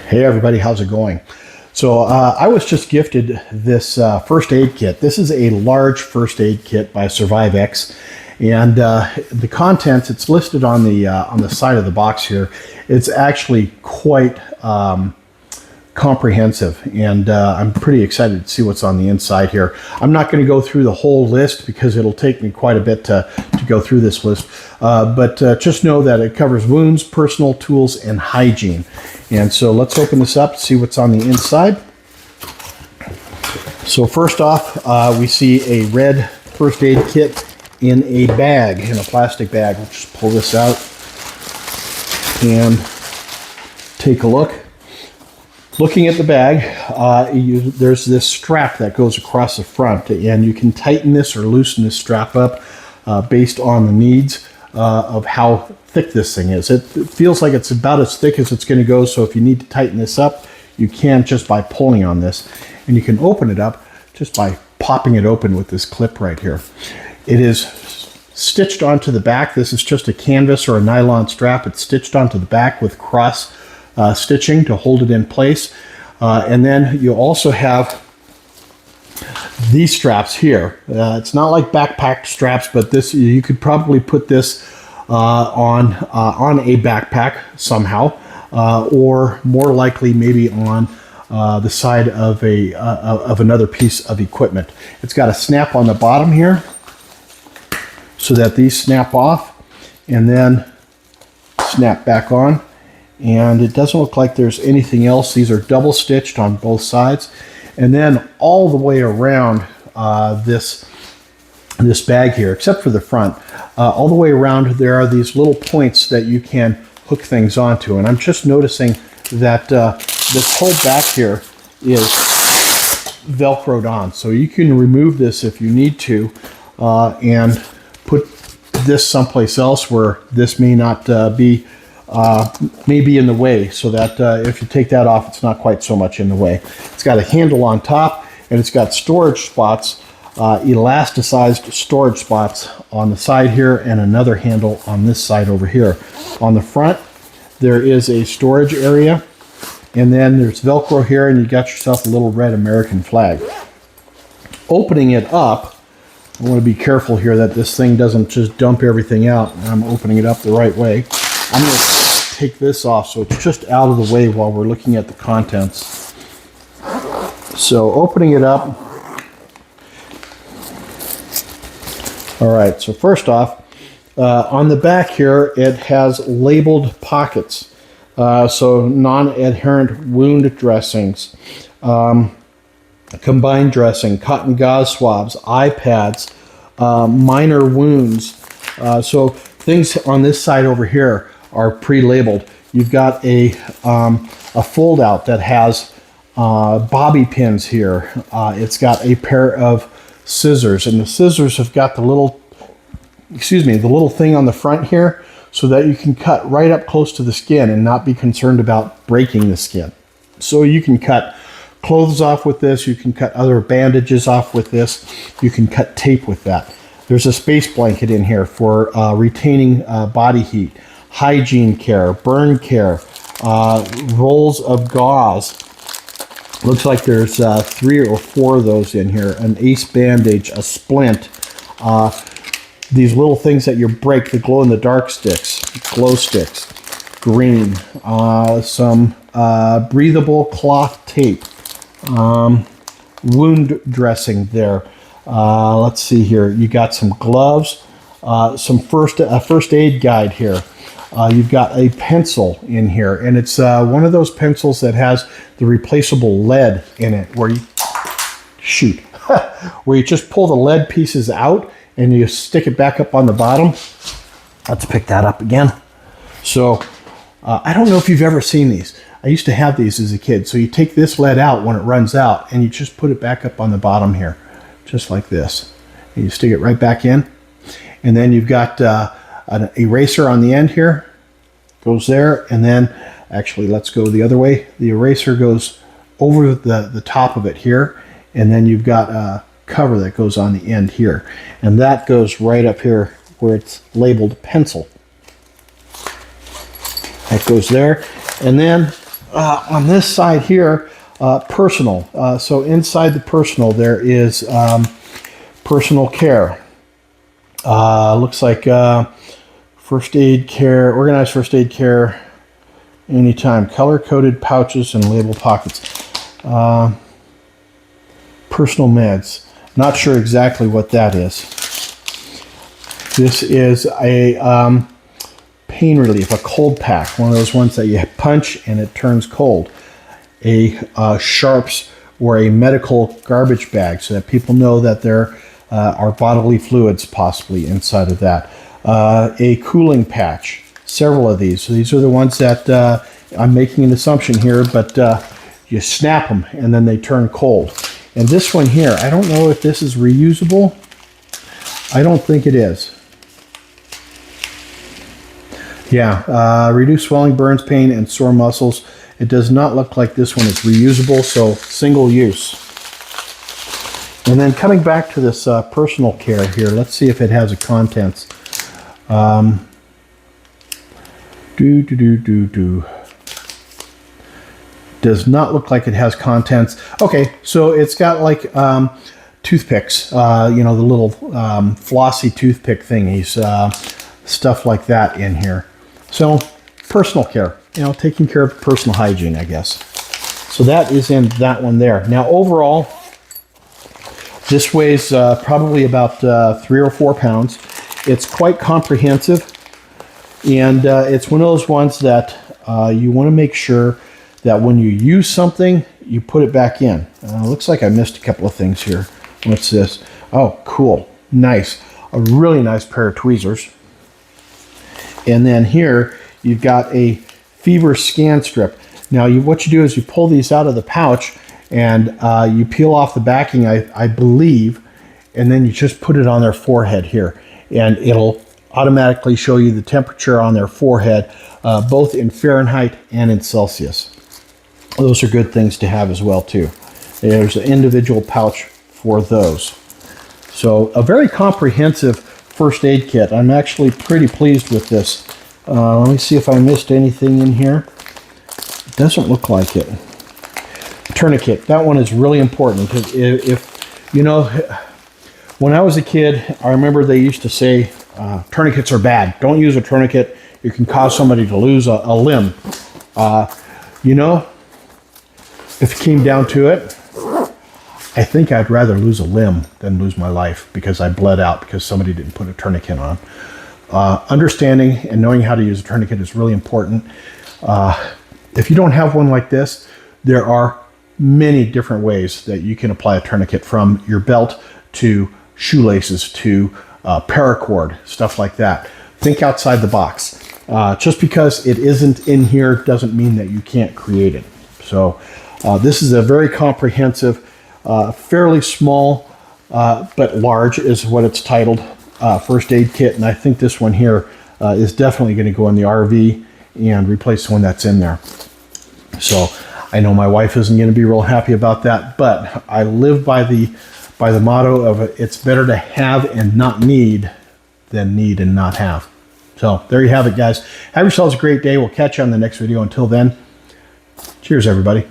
Hey everybody, how's it going? So I was just gifted this first aid kit. This is a large first aid kit by SurviveX, and the contents, it's listed on the side of the box here. It's actually quite comprehensive, and I'm pretty excited to see what's on the inside here. I'm not going to go through the whole list because it'll take me quite a bit to go through this list, but just know that it covers wounds, personal tools, and hygiene. And so let's open this up, see what's on the inside. So first off, we see a red first aid kit in a bag, in a plastic bag. We'll just pull this out and take a look. Looking at the bag, there's this strap that goes across the front, and you can tighten this or loosen this strap up based on the needs of how thick this thing is. It feels like it's about as thick as it's going to go, so if you need to tighten this up, you can just by pulling on this. And you can open it up just by popping it open with this clip right here. It is stitched onto the back. This is just a canvas or a nylon strap. It's stitched onto the back with cross stitching to hold it in place. And then you also have these straps here. It's not like backpack straps, but this, you could probably put this on a backpack somehow, or more likely maybe on the side of another piece of equipment. It's got a snap on the bottom here so that these snap off and then snap back on. And it doesn't look like there's anything else. These are double stitched on both sides. And then all the way around this bag here, except for the front, all the way around there are these little points that you can hook things onto. And I'm just noticing that this whole back here is Velcroed on. So you can remove this if you need to and put this someplace else where this may not be in the way, so that if you take that off, it's not quite so much in the way. It's got a handle on top, and it's got storage spots, elasticized storage spots on the side here, and another handle on this side over here. On the front, there is a storage area, and then there's Velcro here, and you got yourself a little red American flag. Opening it up, I want to be careful here that this thing doesn't just dump everything out. I'm opening it up the right way. I'm going to take this off so it's just out of the way while we're looking at the contents. So opening it up. All right, so first off, on the back here, it has labeled pockets. So non-adherent wound dressings, combined dressing, cotton gauze swabs, eye pads, minor wounds. So things on this side over here are pre-labeled. You've got a fold out that has bobby pins here. It's got a pair of scissors, and the scissors have got the little thing on the front here so that you can cut right up close to the skin and not be concerned about breaking the skin. So you can cut clothes off with this, you can cut other bandages off with this, you can cut tape with that. There's a space blanket in here for retaining body heat, hygiene care, burn care, rolls of gauze. Looks like there's 3 or 4 of those in here. An ace bandage, a splint, these little things that you break, the glow-in-the-dark sticks, glow sticks, green, some breathable cloth tape, wound dressing there. Let's see here. You got some gloves, some first aid guide here. You've got a pencil in here, and it's one of those pencils that has the replaceable lead in it, where you where you just pull the lead pieces out and you stick it back up on the bottom. Let's pick that up again. So I don't know if you've ever seen these. I used to have these as a kid. So you take this lead out when it runs out, and you just put it back up on the bottom here, just like this. And you stick it right back in, and then you've got an eraser on the end here, goes there, and then actually let's go the other way. The eraser goes over the top of it here, and then you've got a cover that goes on the end here, and that goes right up here where it's labeled pencil. That goes there, and then On this side here, personal. So inside the personal, there is personal care. Looks like first aid care, organized first aid care anytime. Color-coded pouches and label pockets. Personal meds. Not sure exactly what that is. This is a pain relief, a cold pack, one of those ones that you punch and it turns cold. A sharps or a medical garbage bag so that people know that there are bodily fluids possibly inside of that. A cooling patch, several of these. So these are the ones that I'm making an assumption here, but you snap them and then they turn cold. And this one here, I don't know if this is reusable. I don't think it is. Yeah, reduce swelling, burns, pain, and sore muscles. It does not look like this one is reusable, so single use. And then coming back to this personal care here, let's see if it has a contents. Does not look like it has contents. Okay, so it's got like toothpicks, you know, the little flossy toothpick thingies, stuff like that in here. So personal care, you know, taking care of personal hygiene, I guess. So that is in that one there. Now overall, this weighs probably about 3 or 4 pounds. It's quite comprehensive, and it's one of those ones that you want to make sure that when you use something, you put it back in. Looks like I missed a couple of things here. What's this? Oh, cool. Nice. A really nice pair of tweezers. And then here, you've got a fever scan strip. Now, what you do is you pull these out of the pouch, and you peel off the backing, I believe, and then you just put it on their forehead here. And it'll automatically show you the temperature on their forehead, both in Fahrenheit and in Celsius. Those are good things to have as well too. There's an individual pouch for those. So a very comprehensive first aid kit. I'm actually pretty pleased with this. Let me see if I missed anything in here. It doesn't look like it. Tourniquet. That one is really important. If you know, when I was a kid, I remember they used to say tourniquets are bad. Don't use a tourniquet. You can cause somebody to lose a limb. You know, if it came down to it, I think I'd rather lose a limb than lose my life because I bled out because somebody didn't put a tourniquet on. Understanding and knowing how to use a tourniquet is really important. If you don't have one like this, there are many different ways that you can apply a tourniquet, from your belt to shoelaces to paracord, stuff like that. Think outside the box. Just because it isn't in here doesn't mean that you can't create it. So this is a very comprehensive, fairly small but large is what it's titled, first aid kit. And I think this one here is definitely going to go in the RV and replace the one that's in there. So I know my wife isn't going to be real happy about that, but I live by the motto of it's better to have and not need than need and not have. So there you have it, guys. Have yourselves a great day. We'll catch you on the next video. Until then, cheers, everybody.